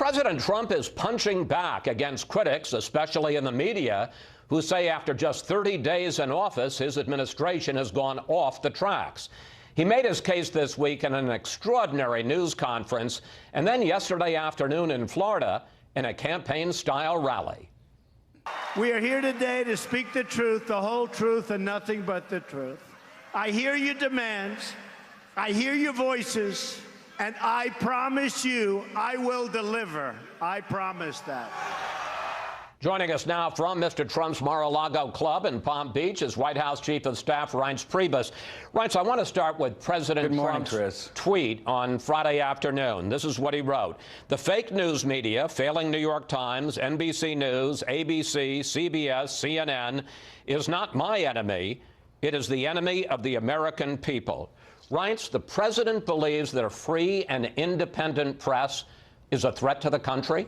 President Trump is punching back against critics, especially in the media, who say after just 30 days in office, his administration has gone off the tracks. He made his case this week in an extraordinary news conference, and then yesterday afternoon in Florida in a campaign-style rally. We are here today to speak the truth, the whole truth, and nothing but the truth. I hear your demands, I hear your voices, and I promise you I will deliver. I promise that. Joining us now from Mr. Trump's Mar-a-Lago club in Palm Beach is White House Chief of Staff Reince Priebus. Reince, I want to start with President Trump's tweet on Friday afternoon. This is what he wrote. The fake news media, failing New York Times, NBC News, ABC, CBS, CNN, is not my enemy. It is the enemy of the American people. Reince, the president believes that a free and independent press is a threat to the country?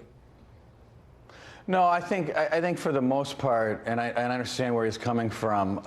No, I think for the most part, and I understand where he's coming from,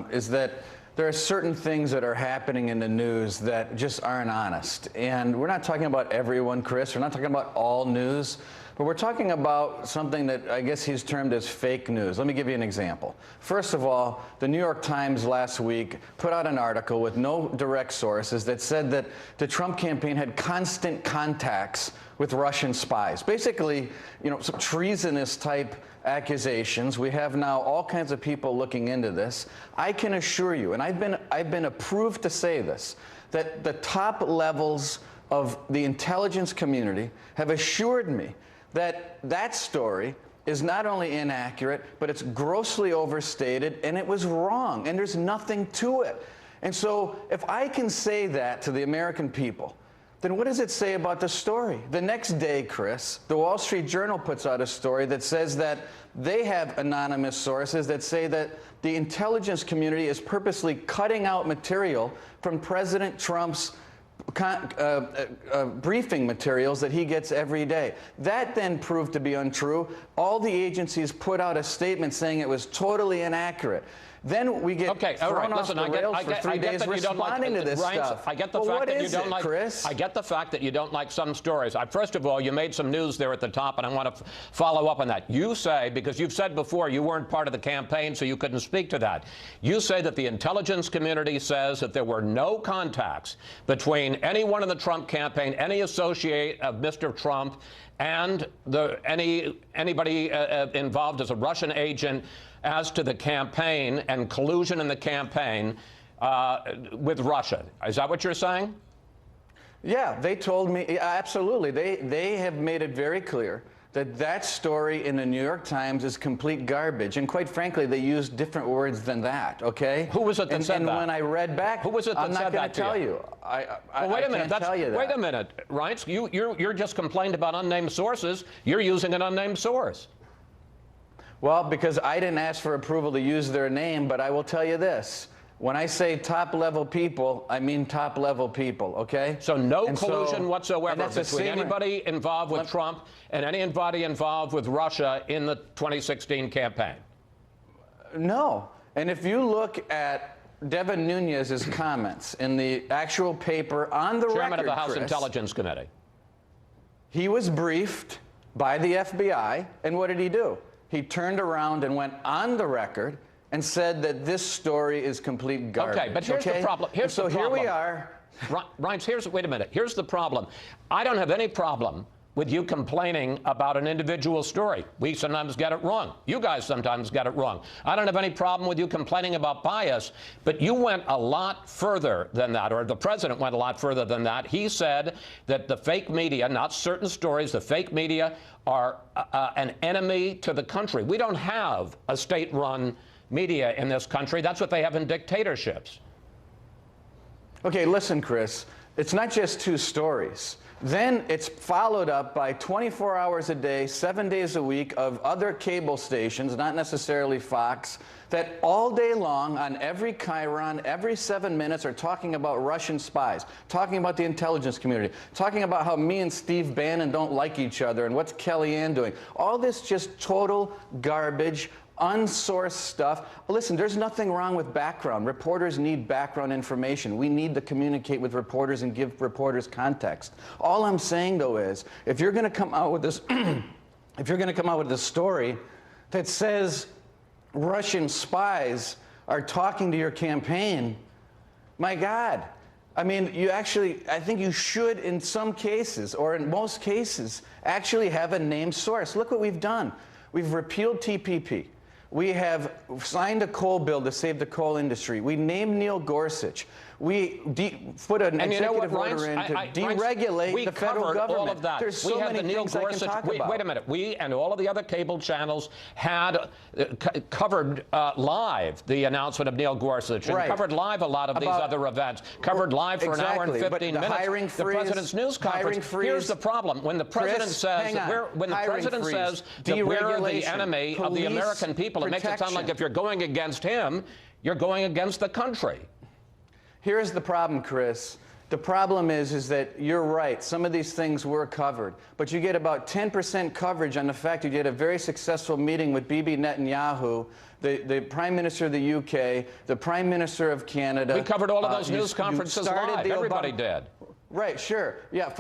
is that there are certain things that are happening in the news that just aren't honest. And we're not talking about everyone, Chris. We're not talking about all news. But we're talking about something that I guess he's termed as fake news. Let me give you an example. First of all, the New York Times last week put out an article with no direct sources that said that the Trump campaign had constant contacts with Russian spies. Basically, you know, some treasonous type accusations. We have now all kinds of people looking into this. I can assure you, and I've been approved to say this, that the top levels of the intelligence community have assured me that that story is not only inaccurate, but it's grossly overstated, and it was wrong, and there's nothing to it. And so if I can say that to the American people, then what does it say about the story? The next day, Chris, the Wall Street Journal puts out a story that says that they have anonymous sources that say that the intelligence community is purposely cutting out material from President Trump's briefing materials that he gets every day. That then proved to be untrue. All the agencies put out a statement saying it was totally inaccurate. Then we get thrown off the rails for 3 days responding to this stuff. I get the fact that you don't like, Chris? I get the fact that you don't like some stories. First of all, you made some news there at the top, and I want to follow up on that. You say, because you've said before you weren't part of the campaign, so you couldn't speak to that. You say that the intelligence community says that there were no contacts between anyone in the Trump campaign, any associate of Mr. Trump, and anybody involved as a Russian agent as to the campaign and collusion in the campaign with Russia. Is that what you're saying? Yeah, they told me, absolutely. They have made it very clear that that story in the New York Times is complete garbage. And quite frankly, they used different words than that, okay? Who was it that said that? And when I read back, who was it that said that to you? I'm not going to tell you. Well, wait a minute. Tell you that. Wait a minute, Reince. You're just complained about unnamed sources. You're using an unnamed source. Well, because I didn't ask for approval to use their name, but I will tell you this. When I say top-level people, I mean top-level people, okay? So no collusion whatsoever between anybody involved with Trump and anybody involved with Russia in the 2016 campaign? No. And if you look at Devin Nunes's comments in the actual paper on the record, Chairman of the House Chris, Intelligence Committee. He was briefed by the FBI, and what did he do? He turned around and went on the record and said that this story is complete garbage. Okay, but here's the problem. So here we are. Reince, wait a minute. Here's the problem. I don't have any problem with you complaining about an individual story. We sometimes get it wrong. You guys sometimes get it wrong. I don't have any problem with you complaining about bias, but you went a lot further than that, or the president went a lot further than that. He said that the fake media, not certain stories, the fake media are an enemy to the country. We don't have a state-run media in this country. That's what they have in dictatorships. Okay, listen, Chris. It's not just two stories. Then it's followed up by 24 hours a day, 7 days a week of other cable stations, not necessarily Fox, that all day long on every chyron, every 7 minutes are talking about Russian spies, talking about the intelligence community, talking about how me and Steve Bannon don't like each other and what's Kellyanne doing. All this just total garbage, unsourced stuff. Listen, there's nothing wrong with background. Reporters need background information. We need to communicate with reporters and give reporters context. All I'm saying, though, is if you're going to come out with this, if you're going to come out with this story that says Russian spies are talking to your campaign, my God. I mean, I think you should, in some cases, or in most cases, actually have a named source. Look what we've done. We've repealed TPP. We have signed a coal bill to save the coal industry. We named Neil Gorsuch. We put an executive order in to deregulate the federal government. All of that. There's so many things I can talk about. Wait a minute. We and all of the other cable channels had covered live the announcement of Neil Gorsuch and covered live a lot of these other events. Covered live for an hour and 15 minutes. Hiring freeze, the president's news conference. Here's the problem: when the president says that we're the enemy of the American people, it makes it sound like if you're going against him, you're going against the country. Here's the problem, Chris. The problem is that you're right. Some of these things were covered. But you get about 10% coverage on the fact that you had a very successful meeting with Bibi Netanyahu, the Prime Minister of the UK, the Prime Minister of Canada. We covered all of those news conferences live. Everybody did. Right, sure. Yeah,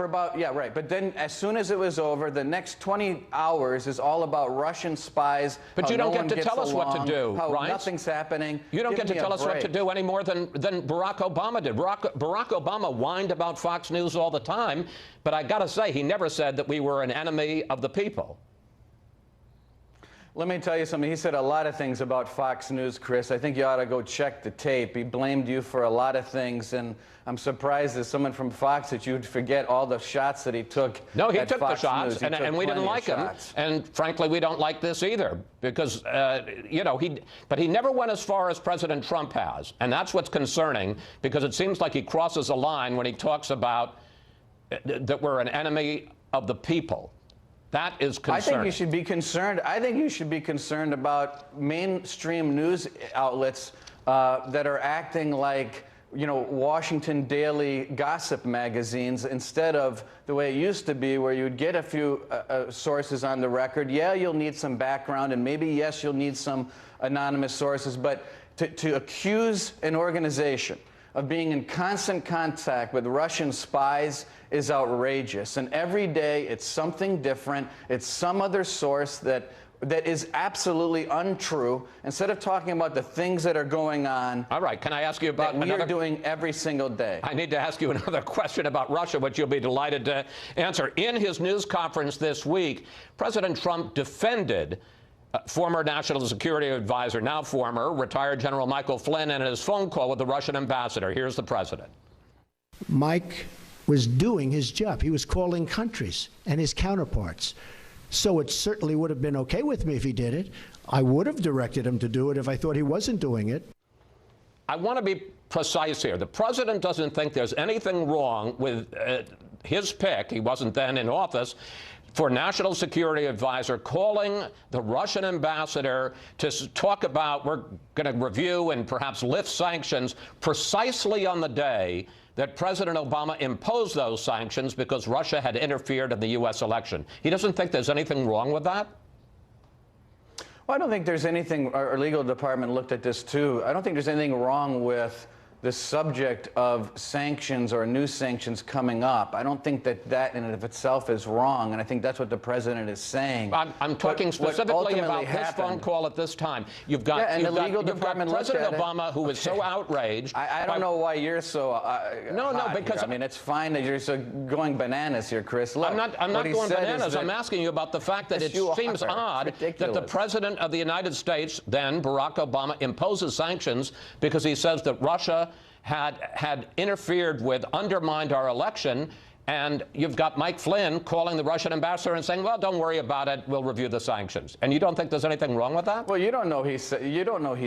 right. But then as soon as it was over, the next 20 hours is all about Russian spies. But you don't get to tell us what to do, right? Nothing's happening. You don't get to tell us what to do any more than Barack Obama did. Barack Obama whined about Fox News all the time, but I got to say, he never said that we were an enemy of the people. Let me tell you something. He said a lot of things about Fox News, Chris. I think you ought to go check the tape. He blamed you for a lot of things, and I'm surprised as someone from Fox that you'd forget all the shots that he took. No, he took Fox the shots, News. and we didn't like him. And frankly, we don't like this either, because but he never went as far as President Trump has, and that's what's concerning, because it seems like he crosses a line when he talks about that we're an enemy of the people. That is concerning. I think you should be concerned. I think you should be concerned about mainstream news outlets that are acting like, Washington Daily gossip magazines instead of the way it used to be, where you'd get a few sources on the record. Yeah, you'll need some background, and maybe, yes, you'll need some anonymous sources. But to accuse an organization of being in constant contact with Russian spies is outrageous. And every day it's something different. It's some other source that is absolutely untrue. Instead of talking about the things that are going on. All right, can I ask you about we are doing every single day? I need to ask you another question about Russia, which you'll be delighted to answer. In his news conference this week, President Trump defended former National Security Advisor, now former, retired General Michael Flynn, in his phone call with the Russian ambassador. Here's the president. Mike was doing his job. He was calling countries and his counterparts. So it certainly would have been okay with me if he did it. I would have directed him to do it if I thought he wasn't doing it. I want to be precise here. The president doesn't think there's anything wrong with his pick, he wasn't then in office, for National Security Advisor calling the Russian ambassador to talk about, we're going to review and perhaps lift sanctions precisely on the day that President Obama imposed those sanctions because Russia had interfered in the U.S. election. He doesn't think there's anything wrong with that? Well, I don't think there's anything, our legal department looked at this too. I don't think there's anything wrong with the subject of sanctions or new sanctions coming up. I don't think that in and of itself is wrong, and I think that's what the president is saying. I'm talking specifically about this phone call at this time. You've got President Obama, who is so outraged. I don't know why you're so no, because I mean, it's fine that you're so going bananas here, Chris. Look, I'm not going bananas. I'm asking you about the fact that it seems odd that the President of the United States, then Barack Obama, imposes sanctions because he says that Russia had interfered with, undermined our election, and you've got Mike Flynn calling the Russian ambassador and saying, well, don't worry about it, we'll review the sanctions. And you don't think there's anything wrong with that? Well, you don't know he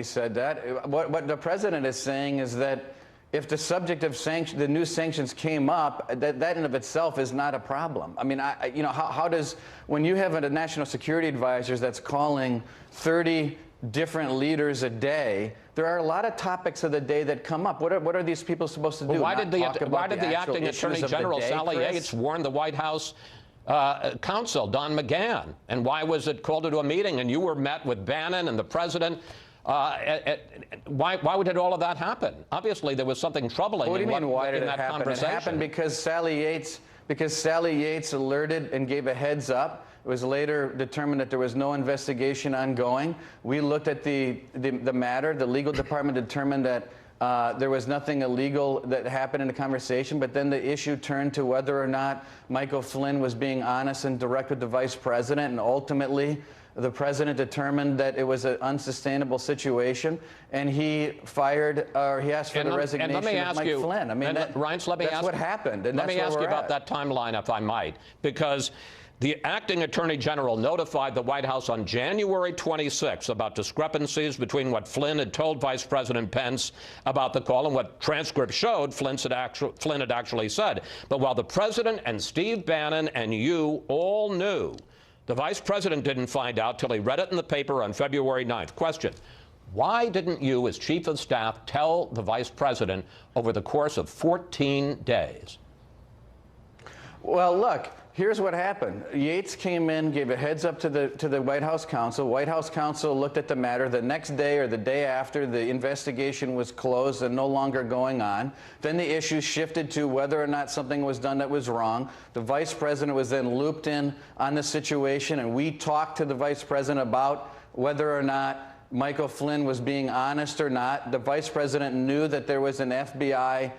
said that. What the president is saying is that if the subject of the new sanctions came up, that in and of itself is not a problem. I mean, how does, when you have a national security advisor that's calling 30 different leaders a day, there are a lot of topics of the day that come up. What are these people supposed to do? Well, why did the acting Attorney General, Sally Yates, warn the White House counsel, Don McGahn? And why was it called into a meeting and you were met with Bannon and the president? Why did all of that happen? Obviously, there was something troubling what do you mean, why did in it that happen? conversation. It happened because Sally Yates alerted and gave a heads up. It was later determined that there was no investigation ongoing. We looked at the matter. The legal department determined that there was nothing illegal that happened in the conversation, but then the issue turned to whether or not Michael Flynn was being honest and direct with the vice president, and ultimately the president determined that it was an unsustainable situation, and he fired, or he asked for the resignation of Mike Flynn. I mean, Reince, let me that's ask, what happened, and let that's me where ask you we're about at. that timeline, if I might, because the acting attorney general notified the White House on January 26 about discrepancies between what Flynn had told Vice President Pence about the call and what transcripts showed Flynn had actually said. But while the president and Steve Bannon and you all knew, the vice president didn't find out till he read it in the paper on February 9th. Question: why didn't you, as chief of staff, tell the vice president over the course of 14 days? Well, look, here's what happened. Yates came in, gave a heads up to the White House counsel. White House counsel looked at the matter. The next day or the day after, the investigation was closed and no longer going on. Then the issue shifted to whether or not something was done that was wrong. The vice president was then looped in on the situation, and we talked to the vice president about whether or not Michael Flynn was being honest or not. The vice president knew that there was an FBI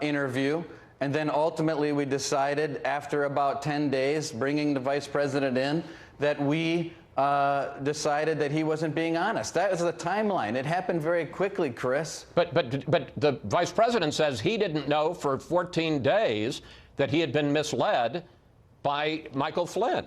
interview. And then ultimately we decided, after about 10 days, bringing the vice president in, that we decided that he wasn't being honest. That was the timeline. It happened very quickly, Chris. But the vice president says he didn't know for 14 days that he had been misled by Michael Flynn.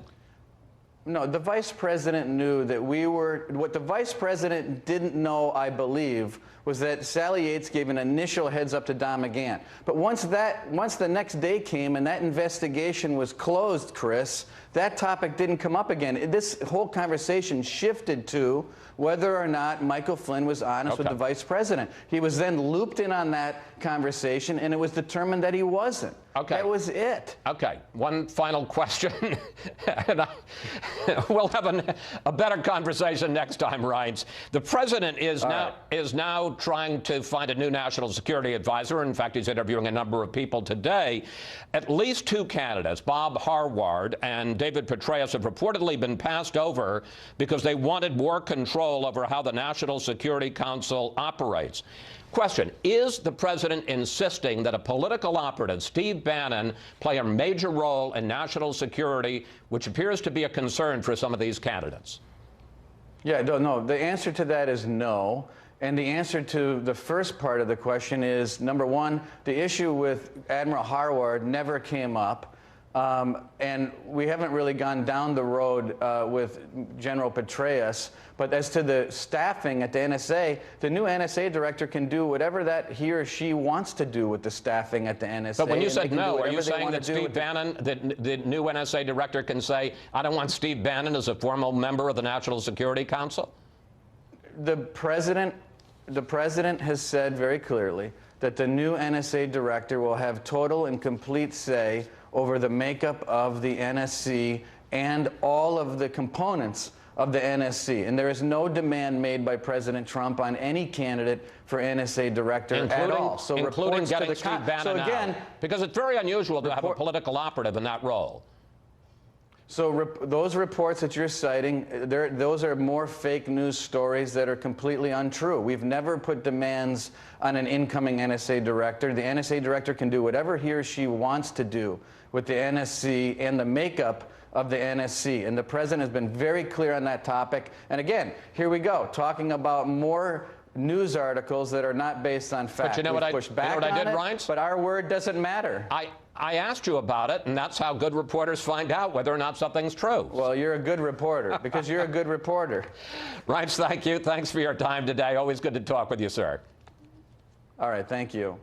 No, the vice president knew that we were. What the vice president didn't know, I believe, was that Sally Yates gave an initial heads up to Don McGahn. But once the next day came and that investigation was closed, Chris, that topic didn't come up again. This whole conversation shifted to whether or not Michael Flynn was honest with the vice president. He was then looped in on that conversation, and it was determined that he wasn't. Okay. That was it. Okay. One final question. And we'll have a better conversation next time, Reince. The president is now trying to find a new national security advisor. In fact, he's interviewing a number of people today. At least two candidates, Bob Harward and David Petraeus, have reportedly been passed over because they wanted more control over how the National Security Council operates. Question: is the president insisting that a political operative, Steve Bannon, play a major role in national security, which appears to be a concern for some of these candidates? Yeah, no, the answer to that is no. And the answer to the first part of the question is, number one, the issue with Admiral Harward never came up. And we haven't really gone down the road with General Petraeus. But as to the staffing at the NSA, the new NSA director can do whatever that he or she wants to do with the staffing at the NSA. But when you said no, are you saying that Steve Bannon, the new NSA director, can say, I don't want Steve Bannon as a formal member of the National Security Council? The president has said very clearly that the new NSA director will have total and complete say over the makeup of the NSC and all of the components of the NSC. And there is no demand made by President Trump on any candidate for NSA director at all. So including getting to Steve Bannon out. Because it's very unusual to have a political operative in that role. So those reports that you're citing, those are more fake news stories that are completely untrue. We've never put demands on an incoming NSA director. The NSA director can do whatever he or she wants to do with the NSC and the makeup of the NSC. And the president has been very clear on that topic. And again, here we go, talking about more news articles that are not based on fact. But you know what I did, Reince? But our word doesn't matter. I asked you about it, and that's how good reporters find out whether or not something's true. Well, you're a good reporter, because you're a good reporter. Reince, thank you. Thanks for your time today. Always good to talk with you, sir. All right, thank you.